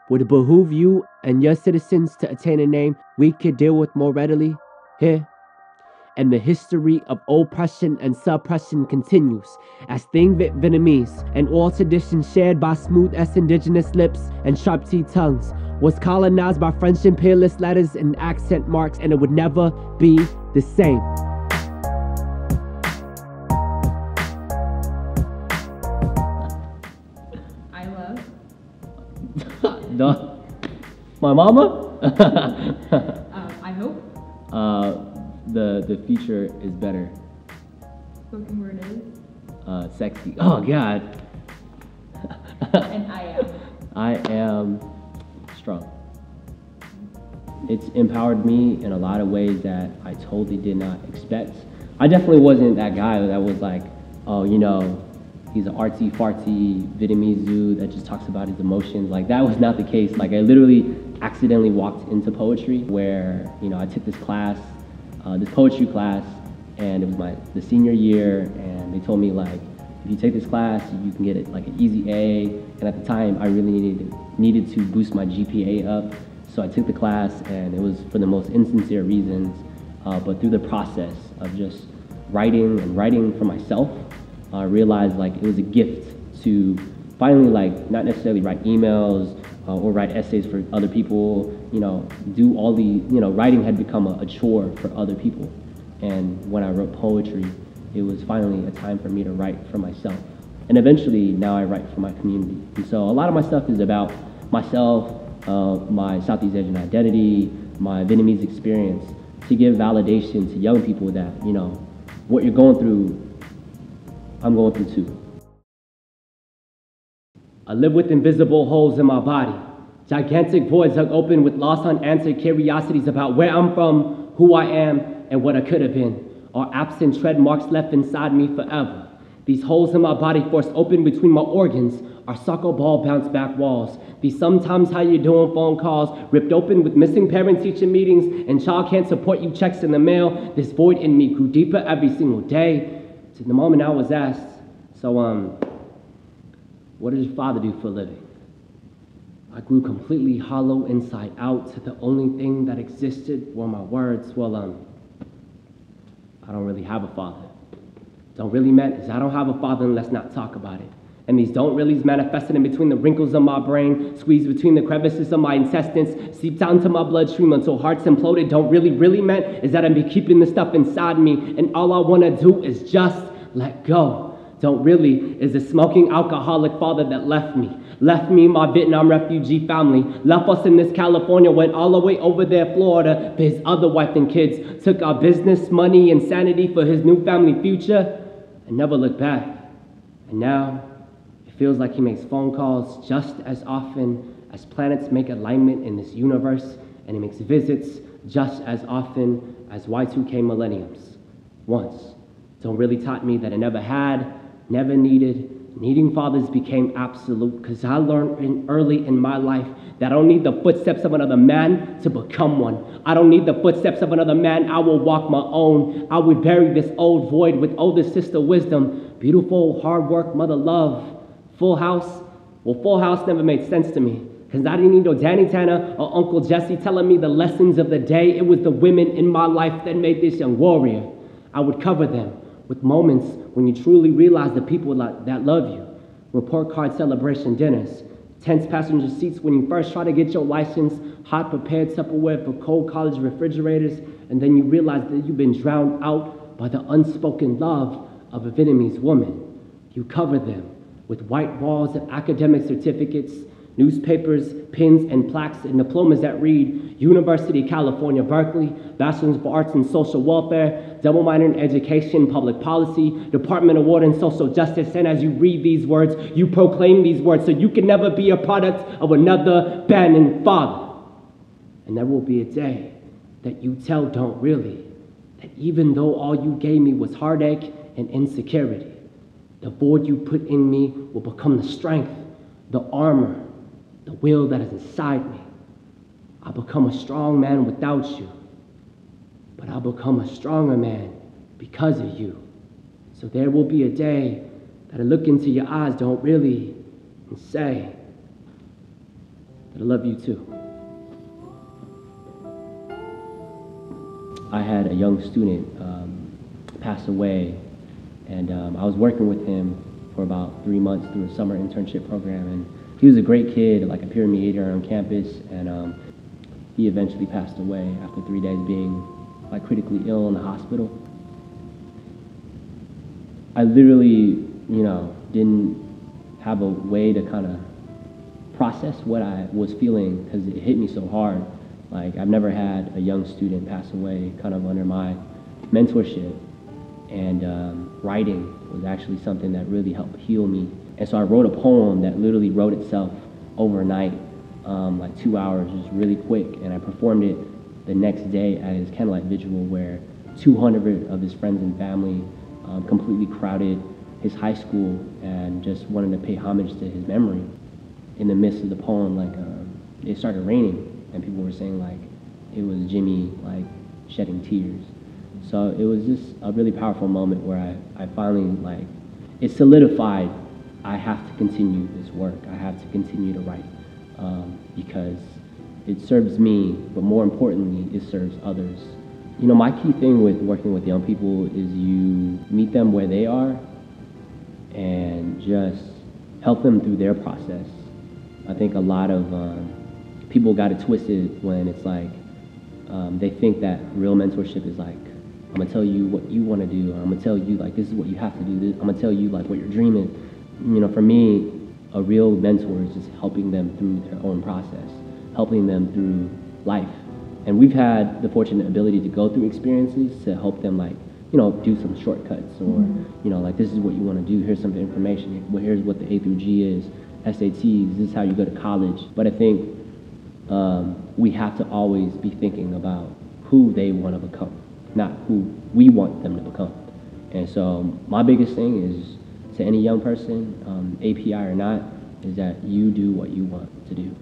would it behoove you and your citizens to attain a name we could deal with more readily here? And the history of oppression and suppression continues as Vietnamese and all traditions shared by smooth-ass indigenous lips and sharp-teeth tongues was colonized by French imperialist letters and accent marks, and it would never be the same. I love my mama? I hope The future is better. spoken word is, Sexy. Oh God. and I am strong. It's empowered me in a lot of ways that I totally did not expect. I definitely wasn't that guy that was like, oh, you know, he's an artsy fartsy Vietnamese dude that just talks about his emotions. Like, that was not the case. Like, I literally accidentally walked into poetry where, you know, I took this class, this poetry class, and it was the senior year, and they told me, like, if you take this class, you can get it like an easy A. And at the time, I really needed to boost my GPA up. So I took the class, and it was for the most insincere reasons, but through the process of just writing and writing for myself, I realized like it was a gift to finally, like, not necessarily write emails or write essays for other people, you know, do all the, you know, writing had become a chore for other people. And when I wrote poetry, it was finally a time for me to write for myself. And eventually, now I write for my community. And so a lot of my stuff is about myself, my Southeast Asian identity, my Vietnamese experience, to give validation to young people that, you know, what you're going through, I'm going through too. I live with invisible holes in my body, gigantic voids hung open with lost unanswered curiosities about where I'm from, who I am, and what I could have been, are absent tread marks left inside me forever. These holes in my body forced open between my organs are soccer ball bounce back walls. These sometimes how you doing phone calls ripped open with missing parent-teacher meetings and child can't support you checks in the mail. This void in me grew deeper every single day to the moment I was asked, so what does your father do for a living? I grew completely hollow inside out to the only thing that existed were my words. Well, I don't really have a father. Don't really mean is I don't have a father, and let's not talk about it. And these don't really's manifested in between the wrinkles of my brain, squeezed between the crevices of my intestines, seeped down to my bloodstream until hearts imploded. Don't really meant is that I've been keeping this stuff inside me, and all I want to do is just let go. Don't really is a smoking alcoholic father that left me, my Vietnam refugee family, left us in this California, went all the way over there, Florida, for his other wife and kids, took our business, money, and sanity for his new family future, and never looked back. And now, it feels like he makes phone calls just as often as planets make alignment in this universe, and he makes visits just as often as Y2K millenniums. Once, Don't really taught me that I never had, never needed. Needing fathers became absolute, because I learned early in my life that I don't need the footsteps of another man to become one. I don't need the footsteps of another man. I will walk my own. I would bury this old void with older sister wisdom, beautiful hard work, mother love, full house. Well, full house never made sense to me, because I didn't need no Danny Tanner or Uncle Jesse telling me the lessons of the day. It was the women in my life that made this young warrior. I would cover them with moments when you truly realize the people that love you. Report card celebration dinners, tense passenger seats when you first try to get your license, hot prepared Tupperware for cold college refrigerators, and then you realize that you've been drowned out by the unspoken love of a Vietnamese woman. You cover them with white walls of academic certificates, newspapers, pins, and plaques and diplomas that read University of California, Berkeley, Bachelor's of Arts in Social Welfare, double minor in Education, Public Policy, Department Award in Social Justice. And as you read these words, you proclaim these words, so you can never be a product of another abandoned father. And there will be a day that you tell don't really, that even though all you gave me was heartache and insecurity, the void you put in me will become the strength, the armor, the will that is inside me. I'll become a strong man without you, but I'll become a stronger man because of you. So there will be a day that I look into your eyes, don't really, and say, But I love you too. I had a young student pass away, and I was working with him for about 3 months through a summer internship program, and he was a great kid, like a peer mediator on campus, and he eventually passed away after 3 days being like critically ill in the hospital. I literally, didn't have a way to kind of process what I was feeling because it hit me so hard. Like, I've never had a young student pass away kind of under my mentorship, and writing was actually something that really helped heal me. And so I wrote a poem that literally wrote itself overnight, like 2 hours, just really quick, and I performed it the next day at his candlelight vigil where 200 of his friends and family completely crowded his high school and just wanted to pay homage to his memory. In the midst of the poem, like, it started raining, and people were saying, like, it was Jimmy, like, shedding tears. So it was just a really powerful moment where I finally, like, it solidified, I have to continue this work. I have to continue to write because it serves me, but more importantly, it serves others. My key thing with working with young people is you meet them where they are and just help them through their process. I think a lot of people got it twisted when it's like they think that real mentorship is like, I'm gonna tell you what you want to do, or I'm gonna tell you like this is what you have to do, I'm gonna tell you like what your dream is. For me, a real mentor is just helping them through their own process, helping them through life. And we've had the fortunate ability to go through experiences to help them, like, do some shortcuts, or like, this is what you want to do, here's some information, well, here's what the A through G is, SATs, this is how you go to college. But I think we have to always be thinking about who they want to become, not who we want them to become. And so my biggest thing is to any young person, API or not, is that you do what you want to do.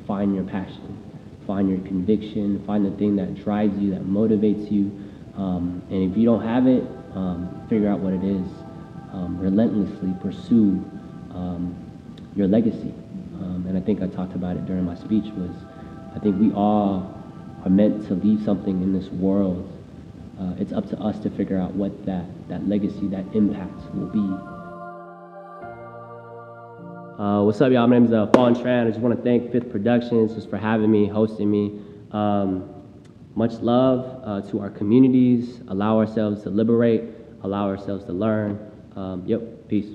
Find your passion, find your conviction, find the thing that drives you, that motivates you. And if you don't have it, figure out what it is. Relentlessly pursue your legacy. And I think I talked about it during my speech, was I think we all are meant to leave something in this world. It's up to us to figure out what that legacy, that impact will be. What's up, y'all? My name is Fong Tran. I just want to thank TheFifthProductions just for having me, hosting me. Much love to our communities. Allow ourselves to liberate. Allow ourselves to learn. Peace.